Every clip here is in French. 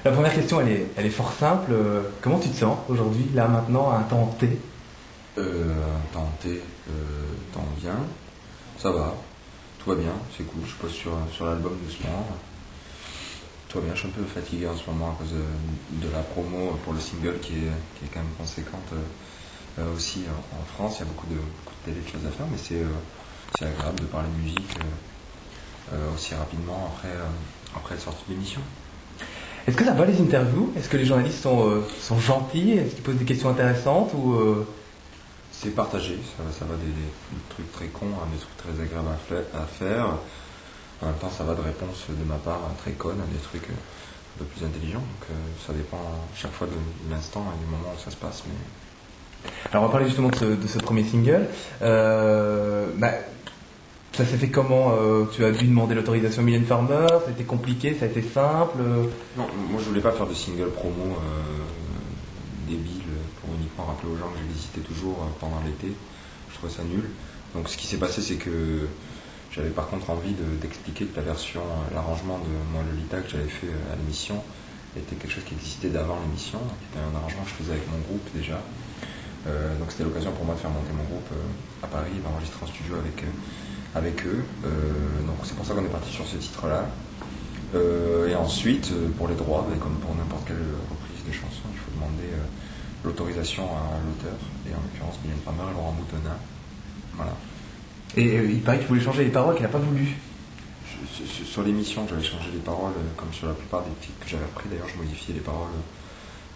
La première question, elle est fort simple. Comment tu te sens aujourd'hui, là, maintenant, à un temps T? Temps T, temps bien, ça va, tout va bien, c'est cool, je pose sur l'album doucement. Tout va bien, je suis un peu fatigué en ce moment à cause de la promo pour le single qui est quand même conséquente aussi en France. Il y a beaucoup de télé, de choses à faire, mais c'est agréable de parler de musique aussi rapidement après la sortie de l'émission. Est-ce que ça va les interviews? Est-ce que les journalistes sont gentils? Est-ce qu'ils posent des questions intéressantes C'est partagé, ça va des trucs très cons à des trucs très agréables à faire. En même temps, ça va de réponses de ma part très connes à des trucs un peu plus intelligents. Donc ça dépend chaque fois de l'instant et du moment où ça se passe. Mais Alors on va parler justement de ce premier single. Bah, ça s'est fait comment? Tu as dû demander l'autorisation à Mylène Farmer? Ça a été compliqué? Ça a été simple? non, moi je voulais pas faire de single promo débile pour uniquement rappeler aux gens que je visitais toujours pendant l'été. Je trouvais ça nul. Donc ce qui s'est passé, c'est que j'avais par contre envie d'expliquer que la version, l'arrangement de Moi Lolita que j'avais fait à l'émission était quelque chose qui existait d'avant l'émission, qui était un arrangement que je faisais avec mon groupe déjà. Donc c'était l'occasion pour moi de faire monter mon groupe à Paris et d'enregistrer en studio avec eux. Donc c'est pour ça qu'on est parti sur ce titre-là. Et ensuite, pour les droits, comme pour n'importe quelle reprise de chanson, il faut demander l'autorisation à l'auteur, et en l'occurrence Mylène Farmer et Laurent Boutonnat. Voilà. Et il paraît que tu voulais changer les paroles, qu'elle n'a pas voulu. Sur l'émission, j'avais changé les paroles, comme sur la plupart des titres que j'avais repris. D'ailleurs, je modifiais les paroles.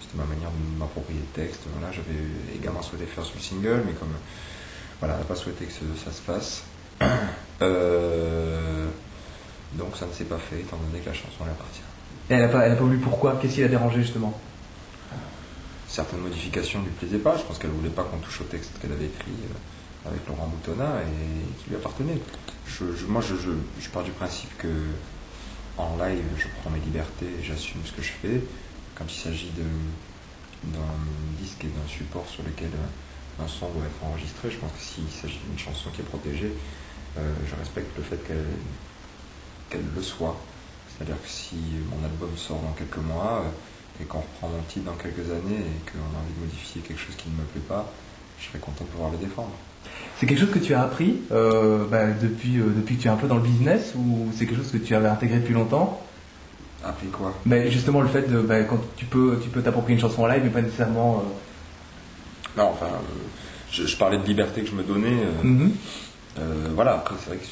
C'était ma manière de m'approprier le texte. Voilà, j'avais également souhaité faire sur le single, mais comme voilà, elle n'a pas souhaité que ça se fasse. Donc ça ne s'est pas fait, étant donné que la chanson elle appartient. Et elle a pas voulu pourquoi? Qu'est-ce qui l'a dérangé justement? Certaines modifications ne lui plaisaient pas. Je pense qu'elle ne voulait pas qu'on touche au texte qu'elle avait écrit avec Laurent Boutonnat et qui lui appartenait. Moi, je pars du principe que en live, je prends mes libertés et j'assume ce que je fais. Quand il s'agit d'un disque et d'un support sur lequel un son doit être enregistré, je pense que s'il s'agit d'une chanson qui est protégée, je respecte le fait qu'elle le soit. C'est-à-dire que si mon album sort dans quelques mois et qu'on reprend mon titre dans quelques années et qu'on a envie de modifier quelque chose qui ne me plaît pas, je serais content de pouvoir le défendre. C'est quelque chose que tu as appris depuis que tu es un peu dans le business ou c'est quelque chose que tu avais intégré depuis longtemps? Appris quoi? Justement le fait de quand tu peux t'approprier une chanson en live mais pas nécessairement. Non, enfin, je parlais de liberté que je me donnais. Voilà, après c'est vrai que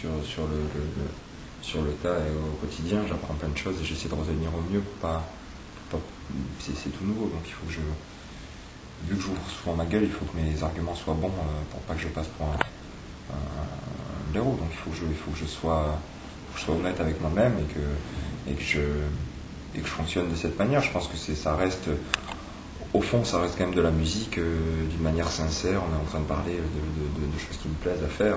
sur le tas et au quotidien, j'apprends plein de choses et j'essaie de retenir au mieux pour pas c'est tout nouveau, donc il faut que vu que j'ouvre souvent ma gueule, il faut que mes arguments soient bons pour pas que je passe pour un blaireau. Donc il faut que je sois honnête avec moi-même et que je fonctionne de cette manière. Je pense que ça reste, au fond, ça reste quand même de la musique d'une manière sincère. On est en train de parler de choses qui me plaisent à faire,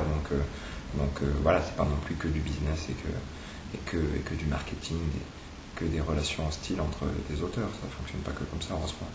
donc voilà, c'est pas non plus que du business et que du marketing, que des relations hostiles entre des auteurs. Ça fonctionne pas que comme ça, heureusement.